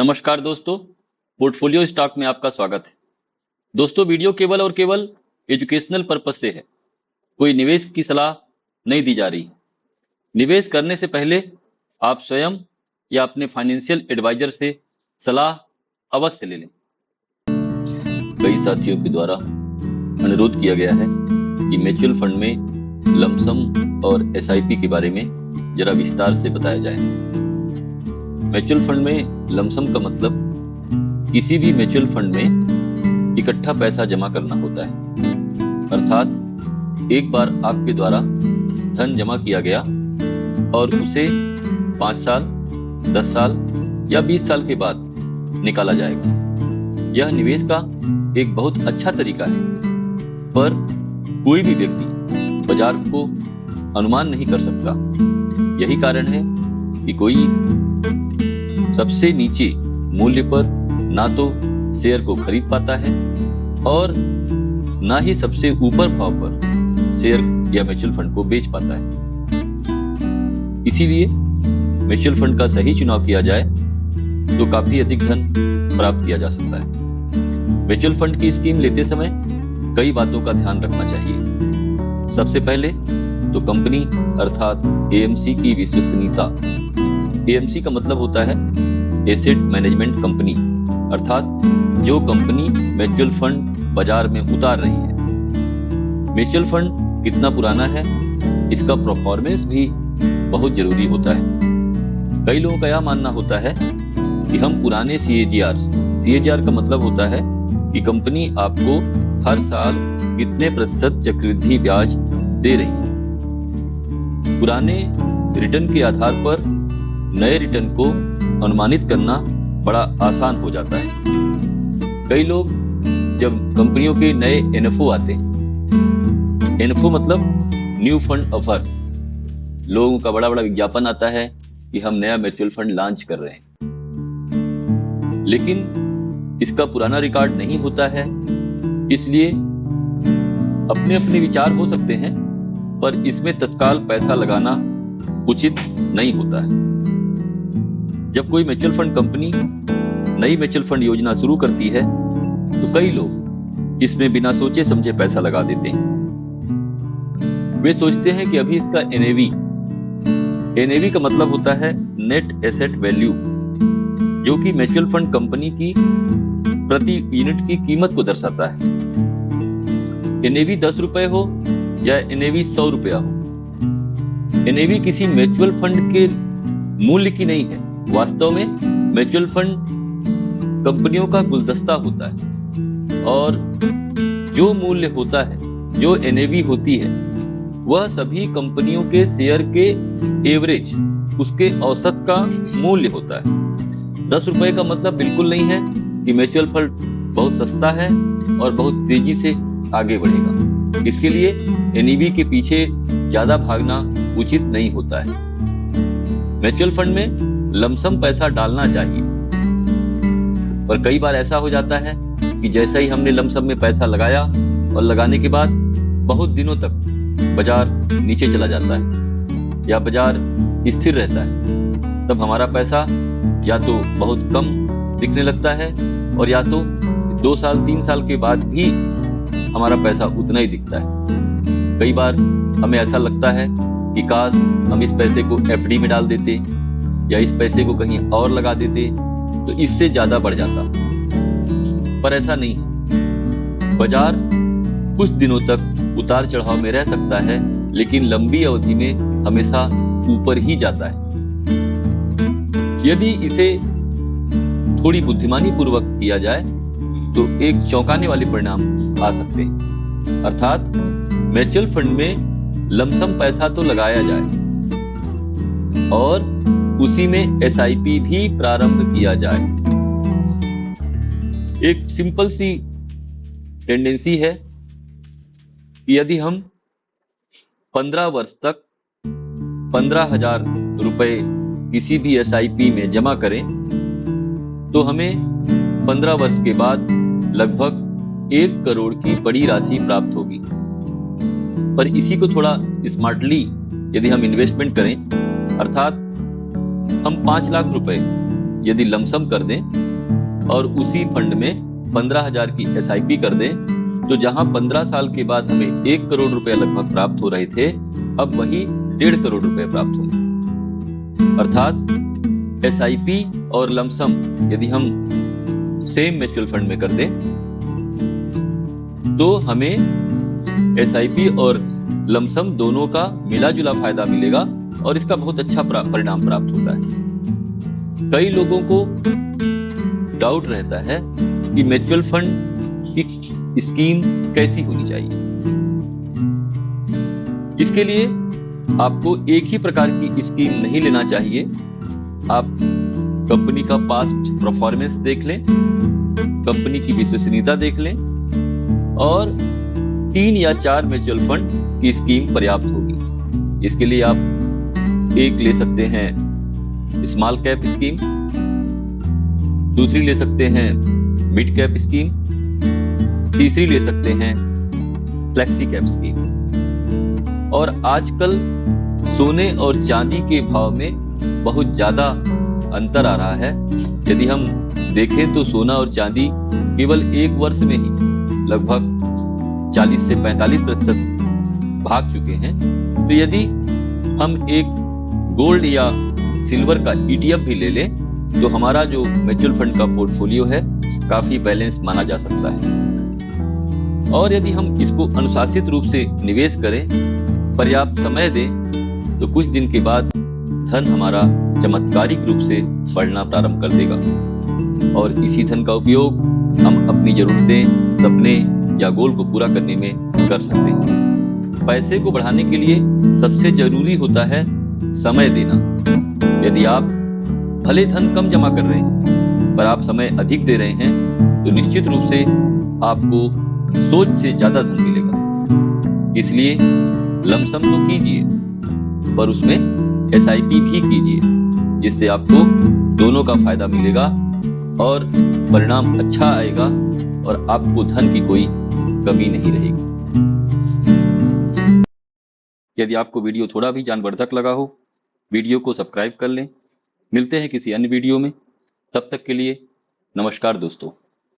नमस्कार दोस्तों, portfolio stock में आपका स्वागत है। दोस्तों, वीडियो केवल और केवल एजुकेशनल पर्पस से है। कोई निवेश की सलाह नहीं दी जा रही। निवेश करने से पहले आप स्वयं या अपने फाइनेंशियल एडवाइजर से सलाह अवश्य ले लें। कई साथियों के द्वारा अनुरोध किया गया है कि म्यूचुअल फंड में लमसम और एसआईपी के बारे में जरा विस्तार से बताया जाए। म्यूचुअल फंड में लमसम का मतलब किसी भी म्यूचुअल फंड में इकट्ठा पैसा जमा करना होता है, अर्थात एक बार आपके द्वारा धन जमा किया गया और उसे 5 साल, 10 साल या 20 साल के बाद निकाला जाएगा। यह निवेश का एक बहुत अच्छा तरीका है, पर कोई भी व्यक्ति बाजार को अनुमान नहीं कर सकता। यही कारण है कि कोई सबसे नीचे मूल्य पर ना तो शेयर को खरीद पाता है और ना ही सबसे ऊपर भाव पर शेयर या म्यूचुअल फंड को बेच पाता है। इसीलिए म्यूचुअल फंड का सही चुनाव किया जाए तो काफी अधिक धन प्राप्त किया जा सकता है। म्यूचुअल फंड की स्कीम लेते समय कई बातों का ध्यान रखना चाहिए। सबसे पहले तो कंपनी अर्थात एएमसी की विश्वसनीयता। एएमसी का मतलब होता है एसेट मैनेजमेंट कंपनी, अर्थात जो कंपनी म्यूचुअल फंड बाजार में उतार रही है। म्यूचुअल फंड कितना पुराना है, इसका परफॉर्मेंस भी बहुत जरूरी होता है। कई लोगों का यह मानना होता है कि हम पुराने CAGR का मतलब होता है कि कंपनी आपको हर साल कितने प्रतिशत चक्रवृद्धि ब्याज दे रही है। पुराने रिटर्न के आधार पर नए रिटर्न को अनुमानित करना बड़ा आसान हो जाता है। कई लोग जब कंपनियों के नए NFO आते हैं, NFO मतलब न्यू फंड ऑफर, लोगों का बड़ा बड़ा विज्ञापन आता है कि हम नया म्यूचुअल फंड लॉन्च कर रहे हैं, लेकिन इसका पुराना रिकॉर्ड नहीं होता है। इसलिए अपने अपने विचार हो सकते हैं, पर इसमें तत्काल पैसा लगाना उचित नहीं होता है। जब कोई म्यूचुअल फंड कंपनी नई म्यूचुअल फंड योजना शुरू करती है तो कई लोग इसमें बिना सोचे समझे पैसा लगा देते हैं। वे सोचते हैं कि अभी इसका NAV का मतलब होता है नेट एसेट वैल्यू, जो कि म्यूचुअल फंड कंपनी की प्रति यूनिट की कीमत को दर्शाता है। NAV 10 रुपए हो या NAV 100 रुपया हो, NAV किसी म्यूचुअल फंड के मूल्य की नहीं है। वास्तव में म्यूचुअल फंड कंपनियों का गुलदस्ता होता है और जो मूल्य होता है, जो NAV होती है, वह सभी कंपनियों के शेयर के एवरेज, उसके औसत का मूल्य होता है। 10 रुपए का मतलब बिल्कुल नहीं है कि म्यूचुअल फंड बहुत सस्ता है और बहुत तेजी से आगे बढ़ेगा। इसके लिए NAV के पीछे ज्यादा भागना उचित नहीं होता है। म्यूचुअल फंड में लमसम पैसा डालना चाहिए, पर कई बार ऐसा हो जाता है कि जैसा ही हमने लमसम में पैसा लगाया और लगाने के बाद बहुत दिनों तक बाजार नीचे चला जाता है या बाजार स्थिर रहता है, तब हमारा पैसा या तो बहुत कम दिखने लगता है और या तो 2 साल 3 साल के बाद भी हमारा पैसा उतना ही दिखता है। कई बार हमें ऐसा लगता है कि काश हम इस पैसे को FD में डाल देते या इस पैसे को कहीं और लगा देते तो इससे ज्यादा बढ़ जाता, पर ऐसा नहीं है। बाजार कुछ दिनों तक उतार चढ़ाव में रह सकता है, लेकिन लंबी अवधि में हमेशा ऊपर ही जाता है। यदि इसे थोड़ी बुद्धिमानी पूर्वक किया जाए तो एक चौंकाने वाले परिणाम आ सकते हैं, अर्थात म्यूचुअल फंड में लमसम पैसा तो लगाया जाए और उसी में SIP भी प्रारंभ किया जाए। एक सिंपल सी टेंडेंसी है कि यदि हम 15 वर्ष तक 15,000 रुपए किसी भी SIP में जमा करें तो हमें 15 वर्ष के बाद लगभग 1 करोड़ की बड़ी राशि प्राप्त होगी। पर इसी को थोड़ा स्मार्टली यदि हम इन्वेस्टमेंट करें, अर्थात हम 5 लाख रुपए यदि लमसम कर दें और उसी फंड में 15,000 की SIP कर दें, तो जहां 15 साल के बाद हमें 1 करोड़ रुपए लगभग प्राप्त हो रहे थे, अब वही 1.5 करोड़ रुपए प्राप्त होंगे। अर्थात SIP और लमसम यदि हम सेम म्यूचुअल फंड में कर दें तो हमें SIP और लमसम दोनों का मिला जुला फायदा मिलेगा और इसका बहुत अच्छा परिणाम प्राप्त होता है। कई लोगों को डाउट रहता है कि म्यूचुअल फंड की स्कीम कैसी होनी चाहिए। इसके लिए आपको एक ही प्रकार की स्कीम नहीं लेना चाहिए। आप कंपनी का पास्ट परफॉर्मेंस देख लें, कंपनी की विश्वसनीयता देख लें और 3 या 4 म्यूचुअल फंड की स्कीम पर्याप्त होगी। इसके लिए आप एक ले सकते हैं स्मॉल कैप स्कीम, दूसरी ले सकते हैं मिड कैप स्कीम, तीसरी ले सकते हैं फ्लेक्सी कैप स्कीम। और आजकल सोने और चांदी के भाव में बहुत ज्यादा अंतर आ रहा है। यदि हम देखें तो सोना और चांदी केवल 1 वर्ष में ही लगभग 40 से 45% भाग चुके हैं। तो यदि हम एक गोल्ड या सिल्वर का ETF भी ले लें तो हमारा जो म्यूचुअल फंड का पोर्टफोलियो है काफी बैलेंस माना जा सकता है। और यदि हम इसको अनुशासित रूप से निवेश करें, पर्याप्त समय दें, तो कुछ दिन के बाद धन हमारा चमत्कारिक रूप से बढ़ना प्रारंभ कर देगा और इसी धन का उपयोग हम अपनी जरूरतें, सपने या गोल को पूरा करने में कर सकते हैं। पैसे को बढ़ाने के लिए सबसे जरूरी होता है समय देना। यदि आप भले धन कम जमा कर रहे हैं पर आप समय अधिक दे रहे हैं तो निश्चित रूप से आपको सोच से ज्यादा धन मिलेगा। इसलिए लमसम तो कीजिए पर उसमें SIP भी कीजिए, जिससे आपको दोनों का फायदा मिलेगा और परिणाम अच्छा आएगा और आपको धन की कोई कमी नहीं रहेगी। यदि आपको वीडियो थोड़ा भी ज्ञानवर्धक लगा हो, वीडियो को सब्सक्राइब कर लें। मिलते हैं किसी अन्य वीडियो में, तब तक के लिए नमस्कार दोस्तों।